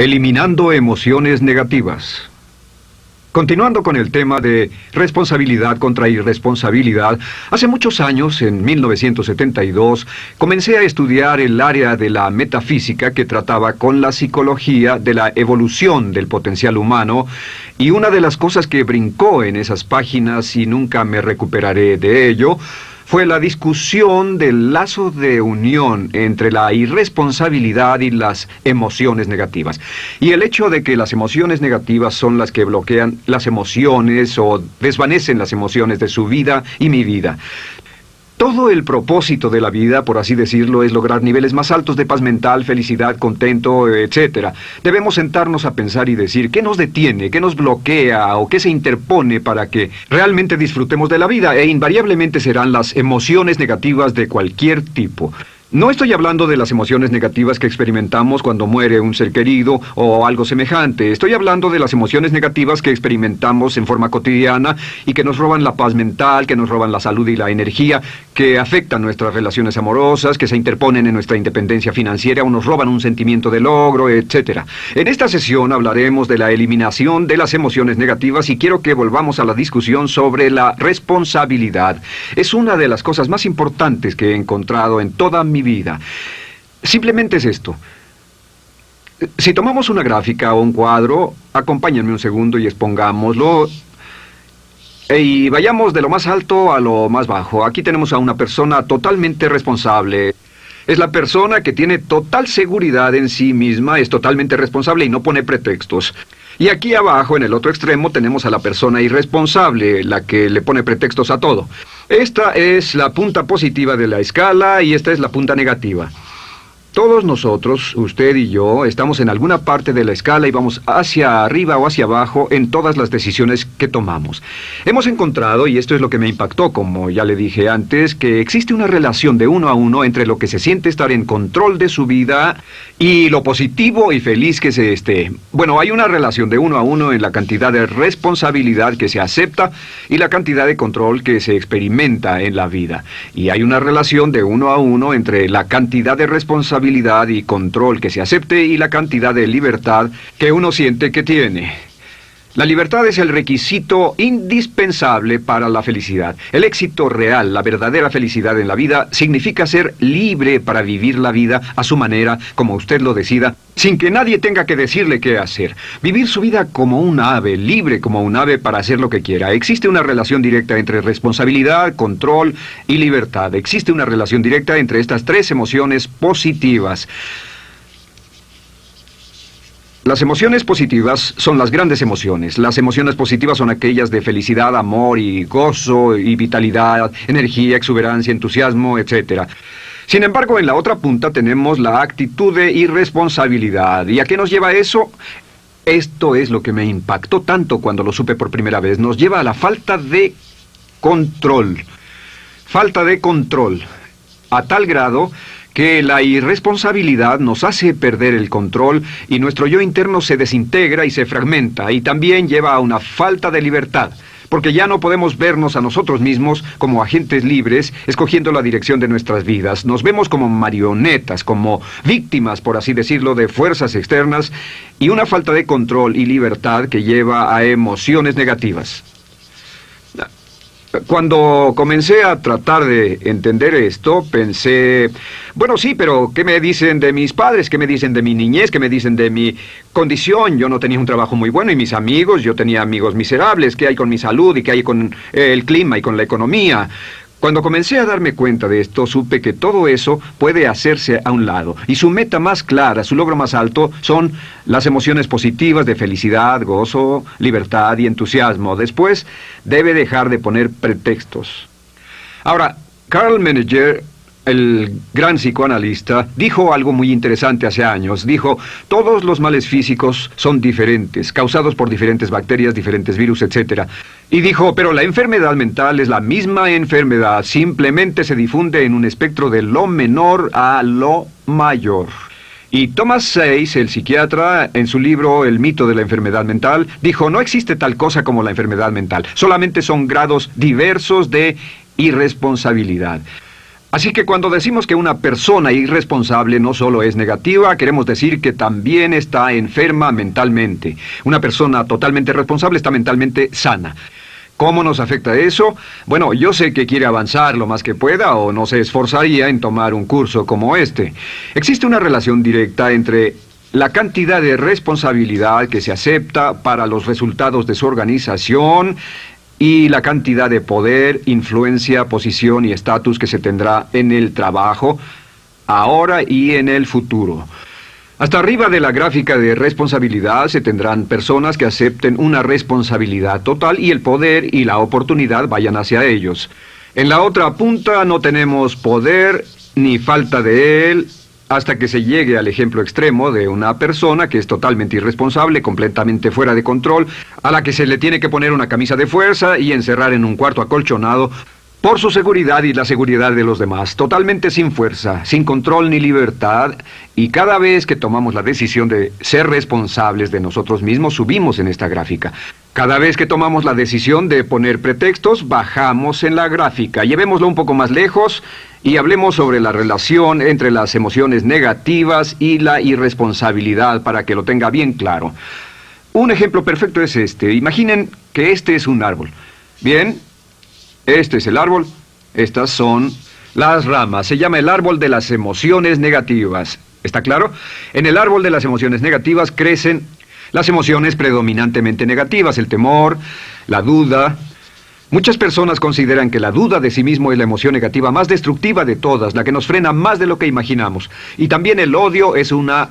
Eliminando emociones negativas. Continuando con el tema de responsabilidad contra irresponsabilidad, hace muchos años, en 1972, comencé a estudiar el área de la metafísica que trataba con la psicología de la evolución del potencial humano, y una de las cosas que brincó en esas páginas, y nunca me recuperaré de ello, fue la discusión del lazo de unión entre la irresponsabilidad y las emociones negativas. Y el hecho de que las emociones negativas son las que bloquean las emociones o desvanecen las emociones de su vida y mi vida. Todo el propósito de la vida, por así decirlo, es lograr niveles más altos de paz mental, felicidad, contento, etc. Debemos sentarnos a pensar y decir qué nos detiene, qué nos bloquea o qué se interpone para que realmente disfrutemos de la vida, e invariablemente serán las emociones negativas de cualquier tipo. No estoy hablando de las emociones negativas que experimentamos cuando muere un ser querido o algo semejante. Estoy hablando de las emociones negativas que experimentamos en forma cotidiana y que nos roban la paz mental, que nos roban la salud y la energía, que afectan nuestras relaciones amorosas, que se interponen en nuestra independencia financiera o nos roban un sentimiento de logro, etc. En esta sesión hablaremos de la eliminación de las emociones negativas y quiero que volvamos a la discusión sobre la responsabilidad. Es una de las cosas más importantes que he encontrado en toda mi vida. Simplemente es esto. Si tomamos una gráfica o un cuadro, acompáñenme un segundo y expongámoslo. Y vayamos de lo más alto a lo más bajo. Aquí tenemos a una persona totalmente responsable. Es la persona que tiene total seguridad en sí misma, es totalmente responsable y no pone pretextos. Y aquí abajo, en el otro extremo, tenemos a la persona irresponsable, la que le pone pretextos a todo. Esta es la punta positiva de la escala y esta es la punta negativa. Todos nosotros, usted y yo, estamos en alguna parte de la escala y vamos hacia arriba o hacia abajo en todas las decisiones que tomamos. Hemos encontrado, y esto es lo que me impactó, como ya le dije antes, que existe una relación de uno a uno entre lo que se siente estar en control de su vida y lo positivo y feliz que se esté. Bueno, hay una relación de uno a uno en la cantidad de responsabilidad que se acepta y la cantidad de control que se experimenta en la vida. Y hay una relación de uno a uno entre la cantidad de responsabilidad y control que se acepte y la cantidad de libertad que uno siente que tiene. La libertad es el requisito indispensable para la felicidad. El éxito real, la verdadera felicidad en la vida, significa ser libre para vivir la vida a su manera, como usted lo decida, sin que nadie tenga que decirle qué hacer. Vivir su vida como un ave, libre como un ave para hacer lo que quiera. Existe una relación directa entre responsabilidad, control y libertad. Existe una relación directa entre estas tres emociones positivas. Las emociones positivas son las grandes emociones. Las emociones positivas son aquellas de felicidad, amor y gozo y vitalidad, energía, exuberancia, entusiasmo, etc. Sin embargo, en la otra punta tenemos la actitud de irresponsabilidad. ¿Y a qué nos lleva eso? Esto es lo que me impactó tanto cuando lo supe por primera vez. Nos lleva a la falta de control. Falta de control. A tal grado que la irresponsabilidad nos hace perder el control y nuestro yo interno se desintegra y se fragmenta, y también lleva a una falta de libertad, porque ya no podemos vernos a nosotros mismos como agentes libres, escogiendo la dirección de nuestras vidas. Nos vemos como marionetas, como víctimas, por así decirlo, de fuerzas externas, y una falta de control y libertad que lleva a emociones negativas. Cuando comencé a tratar de entender esto, pensé, bueno, sí, pero ¿qué me dicen de mis padres? ¿Qué me dicen de mi niñez? ¿Qué me dicen de mi condición? Yo no tenía un trabajo muy bueno y mis amigos, yo tenía amigos miserables. ¿Qué hay con mi salud y qué hay con el clima y con la economía? Cuando comencé a darme cuenta de esto, supe que todo eso puede hacerse a un lado. Y su meta más clara, su logro más alto, son las emociones positivas de felicidad, gozo, libertad y entusiasmo. Después, debe dejar de poner pretextos. Ahora, Carl Menninger, el gran psicoanalista, dijo algo muy interesante hace años. Dijo, todos los males físicos son diferentes, causados por diferentes bacterias, diferentes virus, etc. Y dijo, pero la enfermedad mental es la misma enfermedad, simplemente se difunde en un espectro de lo menor a lo mayor. Y Thomas Sayce, el psiquiatra, en su libro El mito de la enfermedad mental, dijo, no existe tal cosa como la enfermedad mental, solamente son grados diversos de irresponsabilidad. Así que cuando decimos que una persona irresponsable no solo es negativa, queremos decir que también está enferma mentalmente. Una persona totalmente responsable está mentalmente sana. ¿Cómo nos afecta eso? Bueno, yo sé que quiere avanzar lo más que pueda o no se esforzaría en tomar un curso como este. Existe una relación directa entre la cantidad de responsabilidad que se acepta para los resultados de su organización y la cantidad de poder, influencia, posición y estatus que se tendrá en el trabajo, ahora y en el futuro. Hasta arriba de la gráfica de responsabilidad se tendrán personas que acepten una responsabilidad total y el poder y la oportunidad vayan hacia ellos. En la otra punta no tenemos poder ni falta de él, hasta que se llegue al ejemplo extremo de una persona que es totalmente irresponsable, completamente fuera de control, a la que se le tiene que poner una camisa de fuerza y encerrar en un cuarto acolchonado por su seguridad y la seguridad de los demás, totalmente sin fuerza, sin control ni libertad, y cada vez que tomamos la decisión de ser responsables de nosotros mismos, subimos en esta gráfica. Cada vez que tomamos la decisión de poner pretextos, bajamos en la gráfica. Llevémoslo un poco más lejos y hablemos sobre la relación entre las emociones negativas y la irresponsabilidad para que lo tenga bien claro. Un ejemplo perfecto es este. Imaginen que este es un árbol. Bien, este es el árbol, estas son las ramas. Se llama el árbol de las emociones negativas. ¿Está claro? En el árbol de las emociones negativas crecen las emociones predominantemente negativas, el temor, la duda. Muchas personas consideran que la duda de sí mismo es la emoción negativa más destructiva de todas, la que nos frena más de lo que imaginamos. Y también el odio es una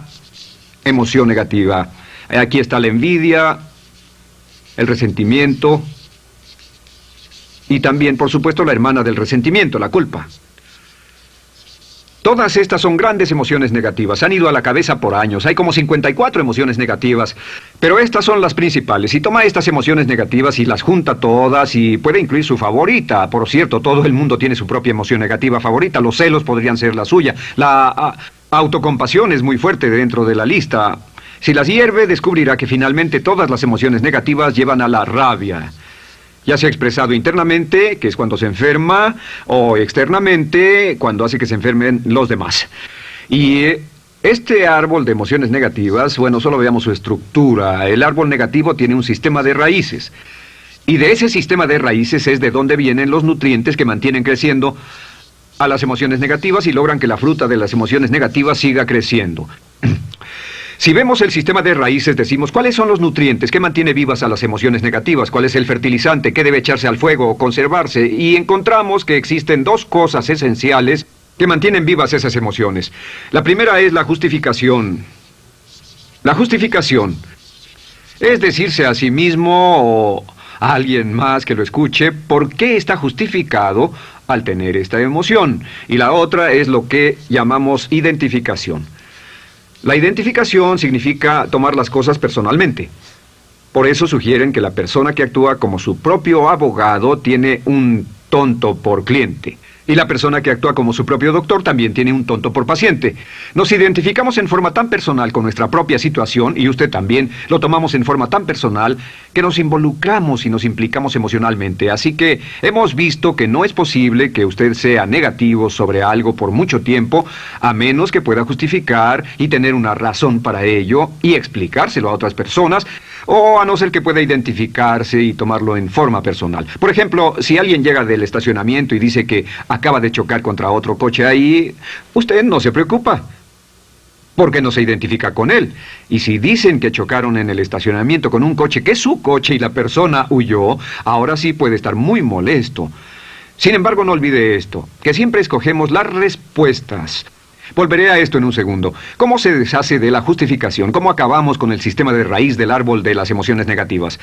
emoción negativa. Aquí está la envidia, el resentimiento y también, por supuesto, la hermana del resentimiento, la culpa. Todas estas son grandes emociones negativas. Han ido a la cabeza por años. Hay como 54 emociones negativas. Pero estas son las principales. Si toma estas emociones negativas y las junta todas y puede incluir su favorita. Por cierto, todo el mundo tiene su propia emoción negativa favorita. Los celos podrían ser la suya. La autocompasión es muy fuerte dentro de la lista. Si las hierve, descubrirá que finalmente todas las emociones negativas llevan a la rabia. Ya sea expresado internamente, que es cuando se enferma, o externamente, cuando hace que se enfermen los demás. Y este árbol de emociones negativas, bueno, solo veamos su estructura. El árbol negativo tiene un sistema de raíces. Y de ese sistema de raíces es de donde vienen los nutrientes que mantienen creciendo a las emociones negativas y logran que la fruta de las emociones negativas siga creciendo. Si vemos el sistema de raíces, decimos, ¿cuáles son los nutrientes que mantiene vivas a las emociones negativas? ¿Cuál es el fertilizante? ¿Qué debe echarse al fuego o conservarse? Y encontramos que existen dos cosas esenciales que mantienen vivas esas emociones. La primera es la justificación. La justificación es decirse a sí mismo o a alguien más que lo escuche por qué está justificado al tener esta emoción. Y la otra es lo que llamamos identificación. La identificación significa tomar las cosas personalmente. Por eso sugieren que la persona que actúa como su propio abogado tiene un tonto por cliente. Y la persona que actúa como su propio doctor también tiene un tonto por paciente. Nos identificamos en forma tan personal con nuestra propia situación, y usted también, lo tomamos en forma tan personal, que nos involucramos y nos implicamos emocionalmente. Así que hemos visto que no es posible que usted sea negativo sobre algo por mucho tiempo, a menos que pueda justificar y tener una razón para ello y explicárselo a otras personas, o a no ser que pueda identificarse y tomarlo en forma personal. Por ejemplo, si alguien llega del estacionamiento y dice que acaba de chocar contra otro coche ahí, usted no se preocupa, porque no se identifica con él. Y si dicen que chocaron en el estacionamiento con un coche que es su coche y la persona huyó, ahora sí puede estar muy molesto. Sin embargo, no olvide esto, que siempre escogemos las respuestas. Volveré a esto en un segundo. ¿Cómo se deshace de la justificación? ¿Cómo acabamos con el sistema de raíz del árbol de las emociones negativas?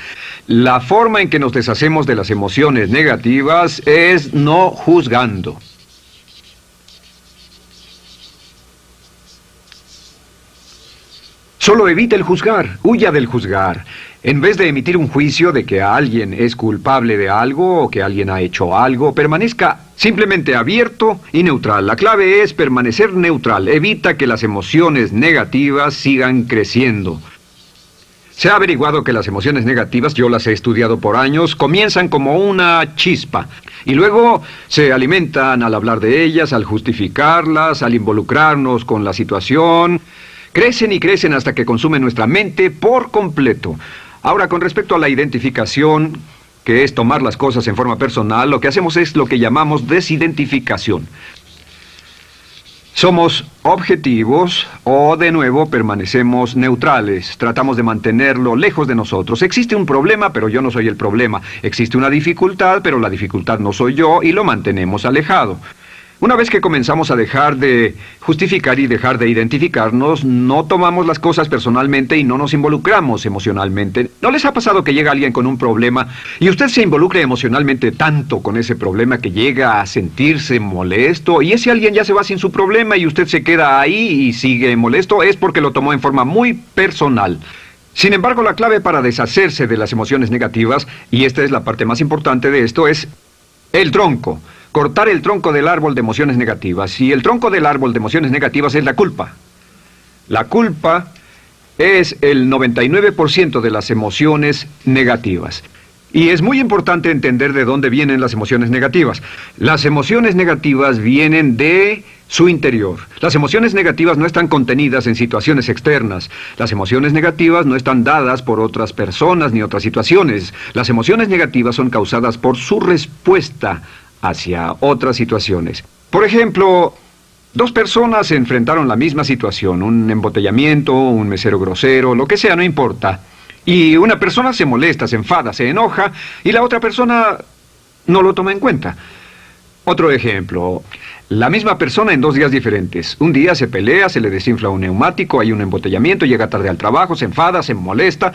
La forma en que nos deshacemos de las emociones negativas es no juzgando. Solo evite el juzgar, huya del juzgar. En vez de emitir un juicio de que alguien es culpable de algo o que alguien ha hecho algo, permanezca simplemente abierto y neutral. La clave es permanecer neutral. Evita que las emociones negativas sigan creciendo. Se ha averiguado que las emociones negativas, yo las he estudiado por años, comienzan como una chispa y luego se alimentan al hablar de ellas, al justificarlas, al involucrarnos con la situación. Crecen y crecen hasta que consumen nuestra mente por completo. Ahora, con respecto a la identificación, que es tomar las cosas en forma personal, lo que hacemos es lo que llamamos desidentificación. Somos objetivos o, de nuevo, permanecemos neutrales. Tratamos de mantenerlo lejos de nosotros. Existe un problema, pero yo no soy el problema. Existe una dificultad, pero la dificultad no soy yo, y lo mantenemos alejado. Una vez que comenzamos a dejar de justificar y dejar de identificarnos, no tomamos las cosas personalmente y no nos involucramos emocionalmente. ¿No les ha pasado que llega alguien con un problema y usted se involucra emocionalmente tanto con ese problema que llega a sentirse molesto y ese alguien ya se va sin su problema y usted se queda ahí y sigue molesto? Es porque lo tomó en forma muy personal. Sin embargo, la clave para deshacerse de las emociones negativas, y esta es la parte más importante de esto, es el tronco. Cortar el tronco del árbol de emociones negativas. Y el tronco del árbol de emociones negativas es la culpa. La culpa es el 99% de las emociones negativas. Y es muy importante entender de dónde vienen las emociones negativas. Las emociones negativas vienen de su interior. Las emociones negativas no están contenidas en situaciones externas. Las emociones negativas no están dadas por otras personas ni otras situaciones. Las emociones negativas son causadas por su respuesta hacia otras situaciones. Por ejemplo, dos personas se enfrentaron la misma situación, un embotellamiento, un mesero grosero, lo que sea, no importa. Y una persona se molesta, se enfada, se enoja, y la otra persona no lo toma en cuenta. Otro ejemplo, la misma persona en 2 días diferentes. Un día se pelea, se le desinfla un neumático, hay un embotellamiento, llega tarde al trabajo, se enfada, se molesta.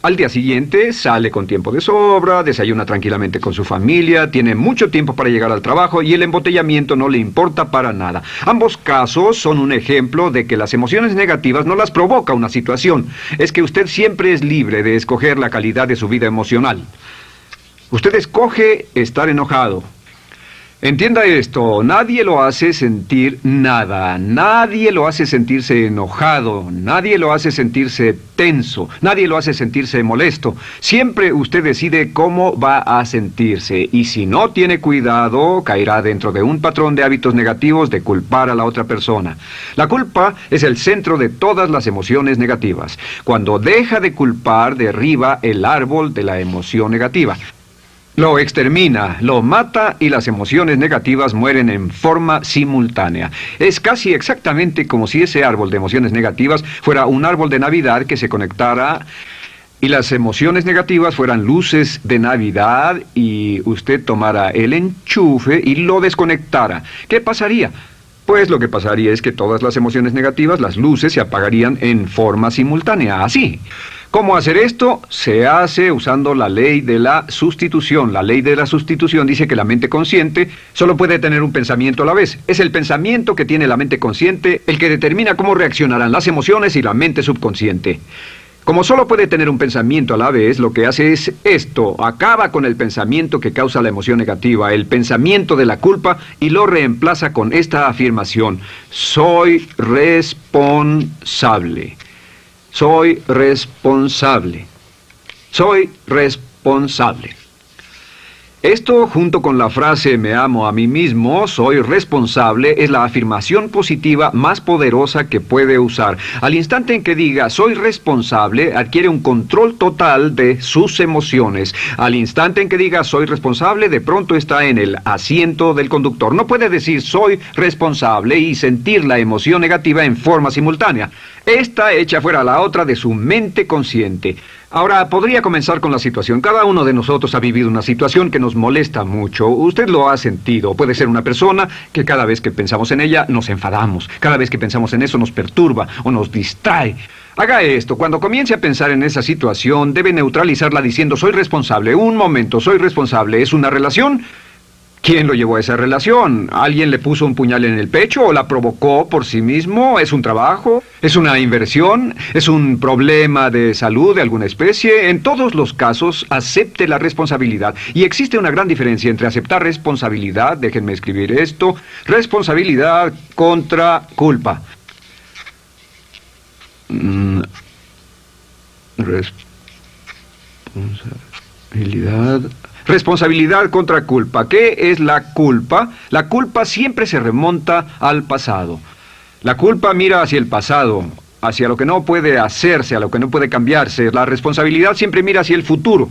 Al día siguiente sale con tiempo de sobra, desayuna tranquilamente con su familia, tiene mucho tiempo para llegar al trabajo y el embotellamiento no le importa para nada. Ambos casos son un ejemplo de que las emociones negativas no las provoca una situación. Es que usted siempre es libre de escoger la calidad de su vida emocional. Usted escoge estar enojado. Entienda esto, nadie lo hace sentir nada, nadie lo hace sentirse enojado, nadie lo hace sentirse tenso, nadie lo hace sentirse molesto. Siempre usted decide cómo va a sentirse y si no tiene cuidado, caerá dentro de un patrón de hábitos negativos de culpar a la otra persona. La culpa es el centro de todas las emociones negativas. Cuando deja de culpar, derriba el árbol de la emoción negativa. Lo extermina, lo mata y las emociones negativas mueren en forma simultánea. Es casi exactamente como si ese árbol de emociones negativas fuera un árbol de Navidad que se conectara y las emociones negativas fueran luces de Navidad y usted tomara el enchufe y lo desconectara. ¿Qué pasaría? Pues lo que pasaría es que todas las emociones negativas, las luces, se apagarían en forma simultánea, así. ¿Cómo hacer esto? Se hace usando la ley de la sustitución. La ley de la sustitución dice que la mente consciente solo puede tener un pensamiento a la vez. Es el pensamiento que tiene la mente consciente el que determina cómo reaccionarán las emociones y la mente subconsciente. Como solo puede tener un pensamiento a la vez, lo que hace es esto: acaba con el pensamiento que causa la emoción negativa, el pensamiento de la culpa, y lo reemplaza con esta afirmación: soy responsable. Soy responsable. Soy responsable. Esto, junto con la frase me amo a mí mismo, soy responsable, es la afirmación positiva más poderosa que puede usar. Al instante en que diga soy responsable, adquiere un control total de sus emociones. Al instante en que diga soy responsable, de pronto está en el asiento del conductor. No puede decir soy responsable y sentir la emoción negativa en forma simultánea. Esta echa fuera la otra de su mente consciente. Ahora, podría comenzar con la situación. Cada uno de nosotros ha vivido una situación que nos molesta mucho. Usted lo ha sentido. Puede ser una persona que cada vez que pensamos en ella nos enfadamos. Cada vez que pensamos en eso nos perturba o nos distrae. Haga esto. Cuando comience a pensar en esa situación, debe neutralizarla diciendo soy responsable. Un momento, soy responsable. ¿Es una relación? ¿Quién lo llevó a esa relación? ¿Alguien le puso un puñal en el pecho o la provocó por sí mismo? ¿Es un trabajo? ¿Es una inversión? ¿Es un problema de salud de alguna especie? En todos los casos, acepte la responsabilidad. Y existe una gran diferencia entre aceptar responsabilidad, déjenme escribir esto, responsabilidad contra culpa. Responsabilidad. Responsabilidad contra culpa. ¿Qué es la culpa? La culpa siempre se remonta al pasado. La culpa mira hacia el pasado, hacia lo que no puede hacerse, a lo que no puede cambiarse. La responsabilidad siempre mira hacia el futuro.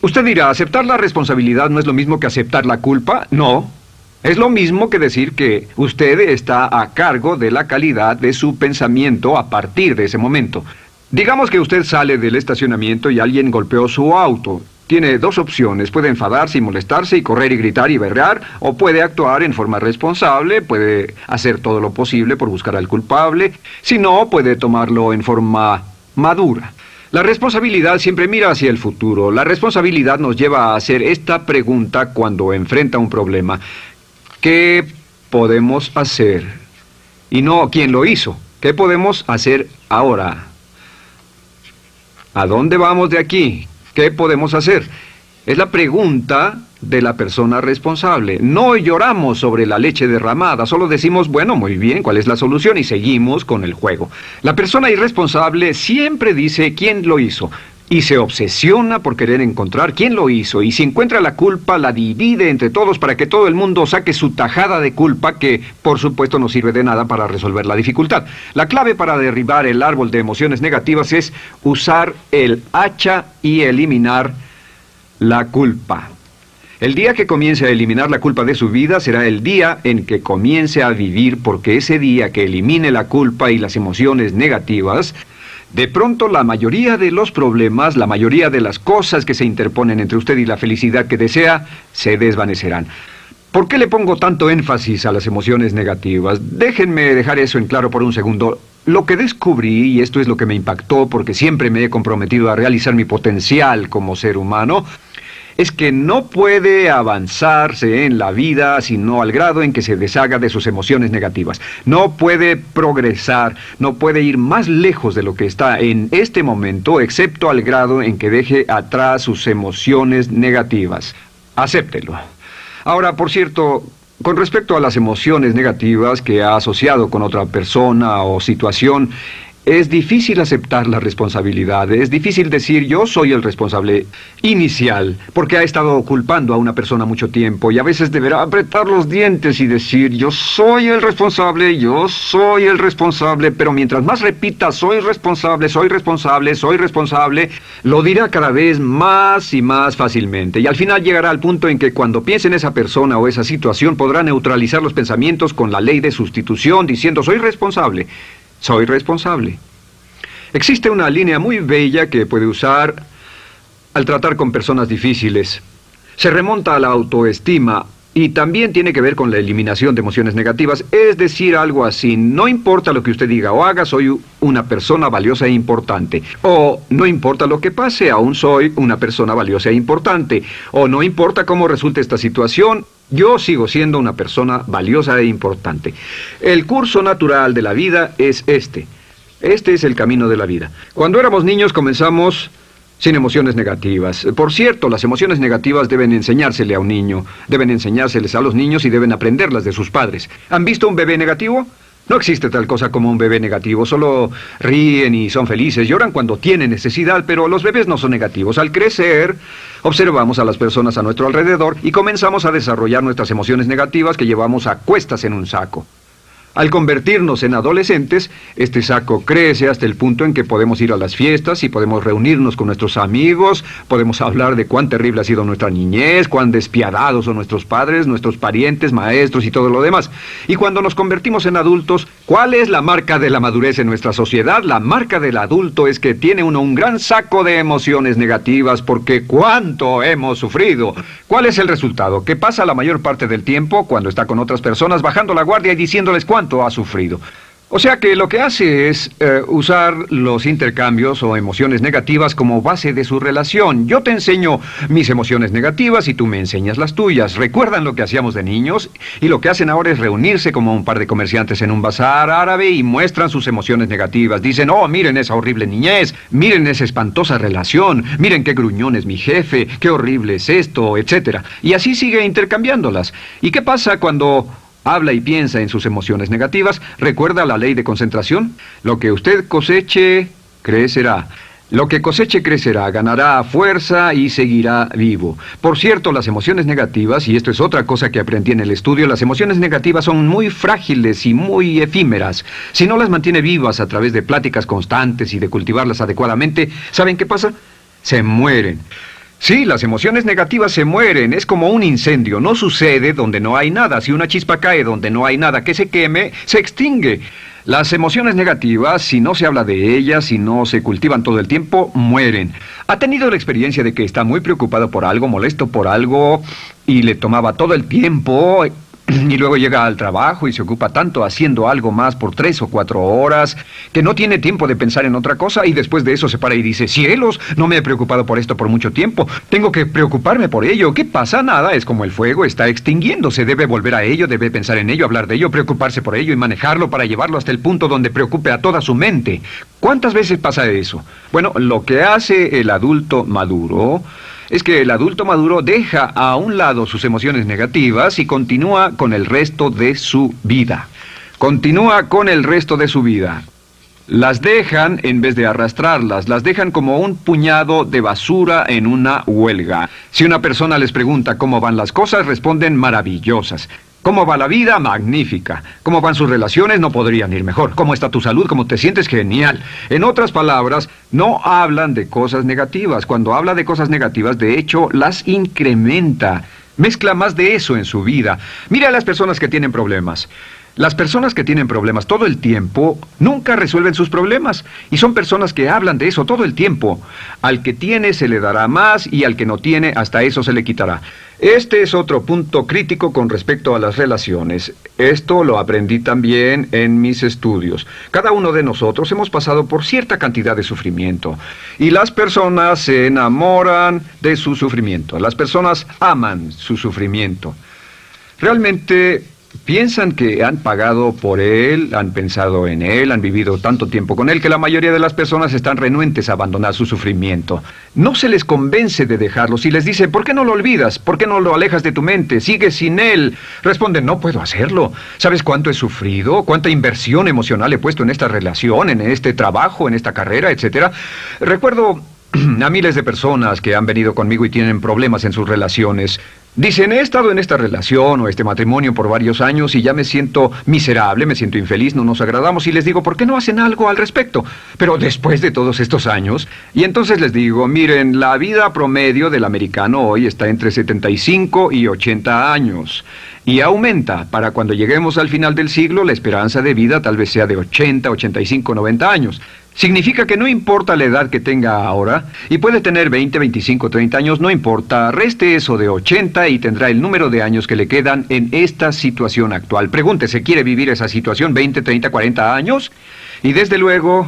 Usted dirá, ¿aceptar la responsabilidad no es lo mismo que aceptar la culpa? No. Es lo mismo que decir que usted está a cargo de la calidad de su pensamiento a partir de ese momento. Digamos que usted sale del estacionamiento y alguien golpeó su auto. Tiene dos opciones, puede enfadarse y molestarse y correr y gritar y berrear, o puede actuar en forma responsable, puede hacer todo lo posible por buscar al culpable, si no, puede tomarlo en forma madura. La responsabilidad siempre mira hacia el futuro. La responsabilidad nos lleva a hacer esta pregunta cuando enfrenta un problema. ¿Qué podemos hacer? Y no, ¿quién lo hizo? ¿Qué podemos hacer ahora? ¿A dónde vamos de aquí? ¿Qué podemos hacer? Es la pregunta de la persona responsable. No lloramos sobre la leche derramada, solo decimos, bueno, muy bien, ¿cuál es la solución? Y seguimos con el juego. La persona irresponsable siempre dice quién lo hizo y se obsesiona por querer encontrar quién lo hizo, y si encuentra la culpa la divide entre todos para que todo el mundo saque su tajada de culpa, que por supuesto no sirve de nada para resolver la dificultad. La clave para derribar el árbol de emociones negativas es usar el hacha y eliminar la culpa. El día que comience a eliminar la culpa de su vida será el día en que comience a vivir, porque ese día que elimine la culpa y las emociones negativas, de pronto la mayoría de los problemas, la mayoría de las cosas que se interponen entre usted y la felicidad que desea, se desvanecerán. ¿Por qué le pongo tanto énfasis a las emociones negativas? Déjenme dejar eso en claro por un segundo. Lo que descubrí, y esto es lo que me impactó porque siempre me he comprometido a realizar mi potencial como ser humano, es que no puede avanzarse en la vida sino al grado en que se deshaga de sus emociones negativas. No puede progresar, no puede ir más lejos de lo que está en este momento, excepto al grado en que deje atrás sus emociones negativas. Acéptelo. Ahora, por cierto, con respecto a las emociones negativas que ha asociado con otra persona o situación, es difícil aceptar la responsabilidad, es difícil decir yo soy el responsable inicial, porque ha estado culpando a una persona mucho tiempo y a veces deberá apretar los dientes y decir yo soy el responsable, pero mientras más repita soy responsable, lo dirá cada vez más y más fácilmente, y al final llegará al punto en que cuando piense en esa persona o esa situación podrá neutralizar los pensamientos con la ley de sustitución diciendo soy responsable. Soy responsable. Existe una línea muy bella que puede usar al tratar con personas difíciles. Se remonta a la autoestima y también tiene que ver con la eliminación de emociones negativas. Es decir, algo así, no importa lo que usted diga o haga, soy una persona valiosa e importante. O no importa lo que pase, aún soy una persona valiosa e importante. O no importa cómo resulte esta situación, yo sigo siendo una persona valiosa e importante. El curso natural de la vida es este. Este es el camino de la vida. Cuando éramos niños comenzamos sin emociones negativas. Por cierto, las emociones negativas deben enseñársele a un niño, deben enseñárseles a los niños y deben aprenderlas de sus padres. ¿Han visto un bebé negativo? No existe tal cosa como un bebé negativo, solo ríen y son felices, lloran cuando tienen necesidad, pero los bebés no son negativos. Al crecer, observamos a las personas a nuestro alrededor y comenzamos a desarrollar nuestras emociones negativas que llevamos a cuestas en un saco. Al convertirnos en adolescentes, este saco crece hasta el punto en que podemos ir a las fiestas y podemos reunirnos con nuestros amigos, podemos hablar de cuán terrible ha sido nuestra niñez, cuán despiadados son nuestros padres, nuestros parientes, maestros y todo lo demás. Y cuando nos convertimos en adultos, ¿cuál es la marca de la madurez en nuestra sociedad? La marca del adulto es que tiene uno un gran saco de emociones negativas porque ¿cuánto hemos sufrido? ¿Cuál es el resultado? Que pasa la mayor parte del tiempo cuando está con otras personas bajando la guardia y diciéndoles cuánto ha sufrido. O sea que lo que hace es usar los intercambios o emociones negativas como base de su relación. Yo te enseño mis emociones negativas y tú me enseñas las tuyas. ¿Recuerdan lo que hacíamos de niños? Y lo que hacen ahora es reunirse como un par de comerciantes en un bazar árabe y muestran sus emociones negativas. Dicen, oh, miren esa horrible niñez, miren esa espantosa relación, miren qué gruñón es mi jefe, qué horrible es esto, etc. Y así sigue intercambiándolas. ¿Y qué pasa cuando habla y piensa en sus emociones negativas? ¿Recuerda la ley de concentración? Lo que usted coseche, crecerá. Lo que coseche crecerá, ganará fuerza y seguirá vivo. Por cierto, las emociones negativas, y esto es otra cosa que aprendí en el estudio, las emociones negativas son muy frágiles y muy efímeras. Si no las mantiene vivas a través de pláticas constantes y de cultivarlas adecuadamente, ¿saben qué pasa? Se mueren. Sí, las emociones negativas se mueren, es como un incendio, no sucede donde no hay nada. Si una chispa cae donde no hay nada que se queme, se extingue. Las emociones negativas, si no se habla de ellas, si no se cultivan todo el tiempo, mueren. ¿Ha tenido la experiencia de que está muy preocupado por algo, molesto por algo, y le tomaba todo el tiempo, y luego llega al trabajo y se ocupa tanto haciendo algo más por 3 o 4 horas, que no tiene tiempo de pensar en otra cosa, y después de eso se para y dice, cielos, no me he preocupado por esto por mucho tiempo, tengo que preocuparme por ello? ¿Qué pasa? Nada, es como el fuego, está extinguiéndose, debe volver a ello, debe pensar en ello, hablar de ello, preocuparse por ello y manejarlo para llevarlo hasta el punto donde preocupe a toda su mente. ¿Cuántas veces pasa eso? Bueno, lo que hace el adulto maduro es que el adulto maduro deja a un lado sus emociones negativas y continúa con el resto de su vida. Continúa con el resto de su vida. Las dejan en vez de arrastrarlas, las dejan como un puñado de basura en una huelga. Si una persona les pregunta cómo van las cosas, responden maravillosas. ¿Cómo va la vida? Magnífica. ¿Cómo van sus relaciones? No podrían ir mejor. ¿Cómo está tu salud? ¿Cómo te sientes? Genial. En otras palabras, no hablan de cosas negativas. Cuando habla de cosas negativas, de hecho, las incrementa. Mezcla más de eso en su vida. Mira a las personas que tienen problemas. Las personas que tienen problemas todo el tiempo nunca resuelven sus problemas, y son personas que hablan de eso todo el tiempo. Al que tiene se le dará más, y al que no tiene hasta eso se le quitará. Este es otro punto crítico con respecto a las relaciones. Esto lo aprendí también en mis estudios. Cada uno de nosotros hemos pasado por cierta cantidad de sufrimiento, y las personas se enamoran de su sufrimiento. Las personas aman su sufrimiento. Realmente piensan que han pagado por él, han pensado en él, han vivido tanto tiempo con él, que la mayoría de las personas están renuentes a abandonar su sufrimiento. No se les convence de dejarlo. Si les dice, ¿por qué no lo olvidas? ¿Por qué no lo alejas de tu mente? ¿Sigues sin él? Responden, no puedo hacerlo. ¿Sabes cuánto he sufrido? ¿Cuánta inversión emocional he puesto en esta relación, en este trabajo, en esta carrera, etcétera? Recuerdo a miles de personas que han venido conmigo y tienen problemas en sus relaciones. Dicen, he estado en esta relación o este matrimonio por varios años y ya me siento miserable, me siento infeliz, no nos agradamos, y les digo, ¿por qué no hacen algo al respecto? Pero después de todos estos años, y entonces les digo, miren, la vida promedio del americano hoy está entre 75 y 80 años. Y aumenta. Para cuando lleguemos al final del siglo, la esperanza de vida tal vez sea de 80, 85, 90 años. Significa que no importa la edad que tenga ahora, y puede tener 20, 25, 30 años, no importa, reste eso de 80 y tendrá el número de años que le quedan en esta situación actual. Pregúntese, ¿quiere vivir esa situación 20, 30, 40 años? Y desde luego,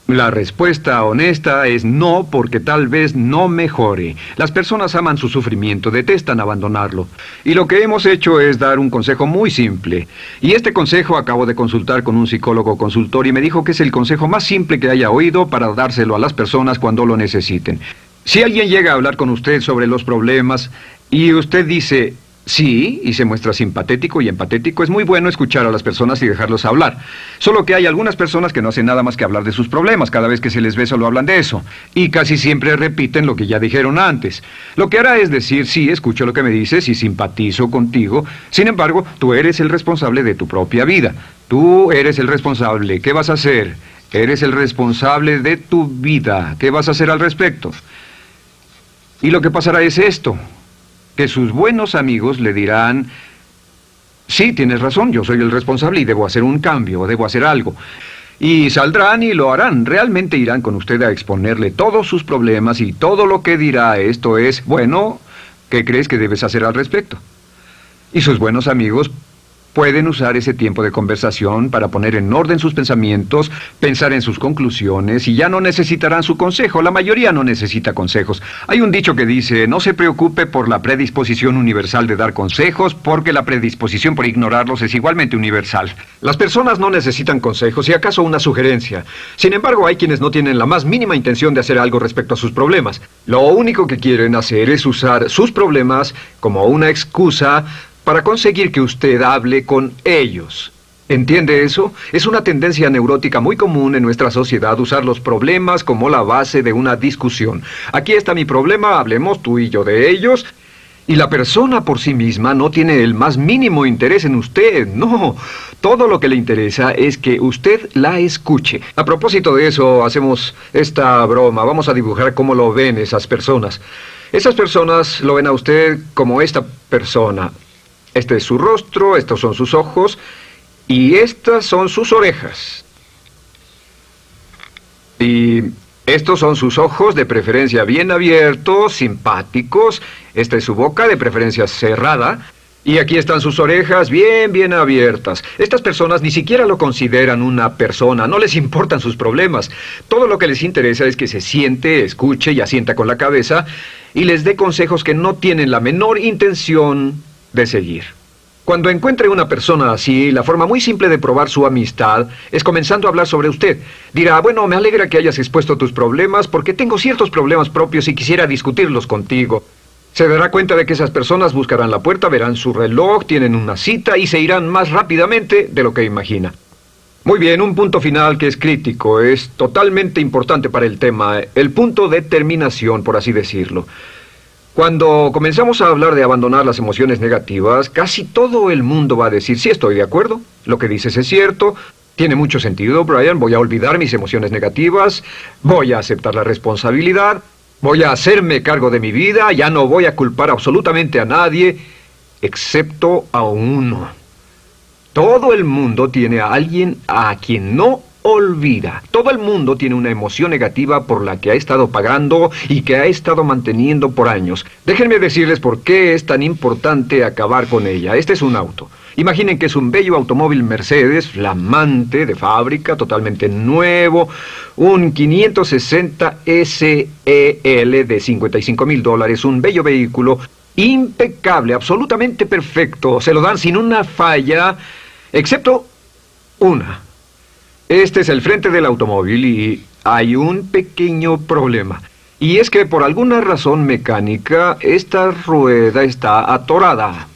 la respuesta honesta es no, porque tal vez no mejore. Las personas aman su sufrimiento, detestan abandonarlo. Y lo que hemos hecho es dar un consejo muy simple. Y este consejo acabo de consultar con un psicólogo consultor y me dijo que es el consejo más simple que haya oído para dárselo a las personas cuando lo necesiten. Si alguien llega a hablar con usted sobre los problemas y usted dice sí, y se muestra simpatético y empatético, es muy bueno escuchar a las personas y dejarlos hablar. Solo que hay algunas personas que no hacen nada más que hablar de sus problemas. Cada vez que se les ve solo hablan de eso. Y casi siempre repiten lo que ya dijeron antes. Lo que hará es decir, sí, escucho lo que me dices y simpatizo contigo. Sin embargo, tú eres el responsable de tu propia vida. Tú eres el responsable. ¿Qué vas a hacer? Eres el responsable de tu vida. ¿Qué vas a hacer al respecto? Y lo que pasará es esto, que sus buenos amigos le dirán, sí, tienes razón, yo soy el responsable y debo hacer un cambio, debo hacer algo. Y saldrán y lo harán, realmente irán con usted a exponerle todos sus problemas y todo lo que dirá esto es, bueno, ¿qué crees que debes hacer al respecto? Y sus buenos amigos pueden usar ese tiempo de conversación para poner en orden sus pensamientos, pensar en sus conclusiones, y ya no necesitarán su consejo. La mayoría no necesita consejos. Hay un dicho que dice, no se preocupe por la predisposición universal de dar consejos, porque la predisposición por ignorarlos es igualmente universal. Las personas no necesitan consejos, si acaso una sugerencia. Sin embargo, hay quienes no tienen la más mínima intención de hacer algo respecto a sus problemas. Lo único que quieren hacer es usar sus problemas como una excusa para conseguir que usted hable con ellos. ¿Entiende eso? Es una tendencia neurótica muy común en nuestra sociedad usar los problemas como la base de una discusión. Aquí está mi problema, hablemos tú y yo de ellos. Y la persona por sí misma no tiene el más mínimo interés en usted, no. Todo lo que le interesa es que usted la escuche. A propósito de eso, hacemos esta broma. Vamos a dibujar cómo lo ven esas personas. Esas personas lo ven a usted como esta persona. Este es su rostro, estos son sus ojos y estas son sus orejas. Y estos son sus ojos, de preferencia bien abiertos, simpáticos. Esta es su boca, de preferencia cerrada. Y aquí están sus orejas bien abiertas. Estas personas ni siquiera lo consideran una persona, no les importan sus problemas. Todo lo que les interesa es que se siente, escuche y asienta con la cabeza y les dé consejos que no tienen la menor intención de seguir. Cuando encuentre una persona así, la forma muy simple de probar su amistad es comenzando a hablar sobre usted. Dirá, bueno, me alegra que hayas expuesto tus problemas porque tengo ciertos problemas propios y quisiera discutirlos contigo. Se dará cuenta de que esas personas buscarán la puerta, verán su reloj, tienen una cita y se irán más rápidamente de lo que imagina. Muy bien, un punto final que es crítico, es totalmente importante para el tema, el punto de terminación, por así decirlo. Cuando comenzamos a hablar de abandonar las emociones negativas, casi todo el mundo va a decir, sí, estoy de acuerdo, lo que dices es cierto, tiene mucho sentido, Brian, voy a olvidar mis emociones negativas, voy a aceptar la responsabilidad, voy a hacerme cargo de mi vida, ya no voy a culpar absolutamente a nadie, excepto a uno. Todo el mundo tiene a alguien a quien no olvida. Todo el mundo tiene una emoción negativa por la que ha estado pagando y que ha estado manteniendo por años. Déjenme decirles por qué es tan importante acabar con ella. Este es un auto. Imaginen que es un bello automóvil Mercedes, flamante, de fábrica, totalmente nuevo, un 560 SEL de $55,000, un bello vehículo, impecable, absolutamente perfecto. Se lo dan sin una falla, excepto una. Este es el frente del automóvil y hay un pequeño problema. Y es que por alguna razón mecánica, esta rueda está atorada.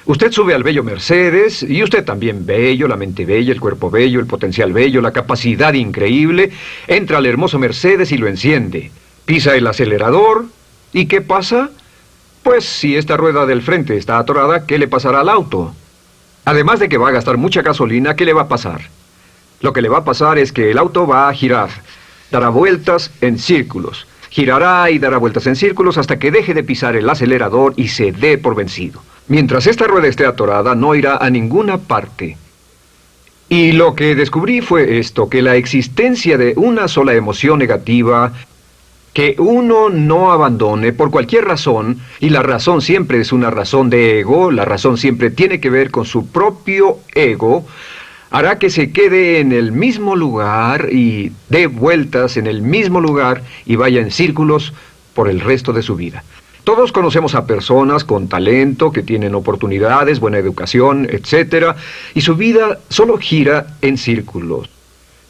Usted sube al bello Mercedes, y usted también bello, la mente bella, el cuerpo bello, el potencial bello, la capacidad increíble. Entra al hermoso Mercedes y lo enciende. Pisa el acelerador, ¿y qué pasa? Pues si esta rueda del frente está atorada, ¿qué le pasará al auto? Además de que va a gastar mucha gasolina, ¿qué le va a pasar? Lo que le va a pasar es que el auto va a girar, dará vueltas en círculos. Girará y dará vueltas en círculos hasta que deje de pisar el acelerador y se dé por vencido. Mientras esta rueda esté atorada, no irá a ninguna parte. Y lo que descubrí fue esto, que la existencia de una sola emoción negativa que uno no abandone por cualquier razón, y la razón siempre es una razón de ego, la razón siempre tiene que ver con su propio ego, hará que se quede en el mismo lugar y dé vueltas en el mismo lugar y vaya en círculos por el resto de su vida. Todos conocemos a personas con talento, que tienen oportunidades, buena educación, etc., y su vida solo gira en círculos.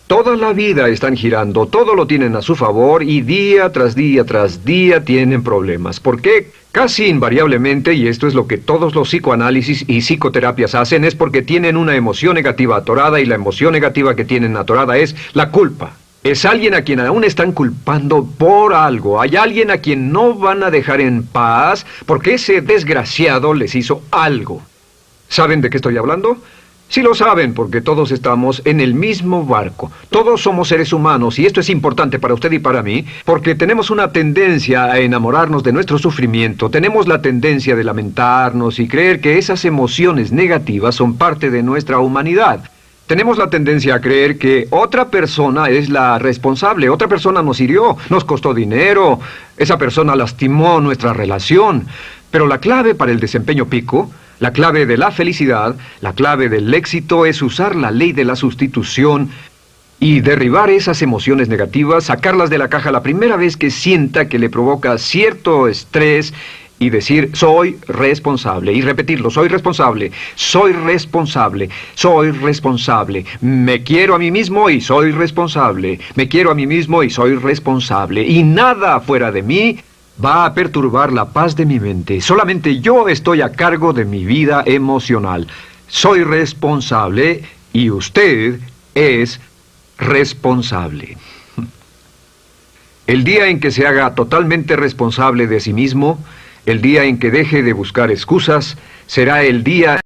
Toda la vida están girando, todo lo tienen a su favor y día tras día tras día tienen problemas. ¿Por qué? Casi invariablemente, y esto es lo que todos los psicoanálisis y psicoterapias hacen, es porque tienen una emoción negativa atorada y la emoción negativa que tienen atorada es la culpa. Es alguien a quien aún están culpando por algo. Hay alguien a quien no van a dejar en paz porque ese desgraciado les hizo algo. ¿Saben de qué estoy hablando? Sí lo saben, porque todos estamos en el mismo barco. Todos somos seres humanos, y esto es importante para usted y para mí, porque tenemos una tendencia a enamorarnos de nuestro sufrimiento. Tenemos la tendencia de lamentarnos y creer que esas emociones negativas son parte de nuestra humanidad. Tenemos la tendencia a creer que otra persona es la responsable. Otra persona nos hirió, nos costó dinero, esa persona lastimó nuestra relación. Pero la clave para el desempeño pico, la clave de la felicidad, la clave del éxito es usar la ley de la sustitución y derribar esas emociones negativas, sacarlas de la caja la primera vez que sienta que le provoca cierto estrés y decir, soy responsable, y repetirlo, soy responsable, soy responsable, soy responsable, me quiero a mí mismo y soy responsable, me quiero a mí mismo y soy responsable, y nada fuera de mí va a perturbar la paz de mi mente. Solamente yo estoy a cargo de mi vida emocional. Soy responsable y usted es responsable. El día en que se haga totalmente responsable de sí mismo, el día en que deje de buscar excusas, será el día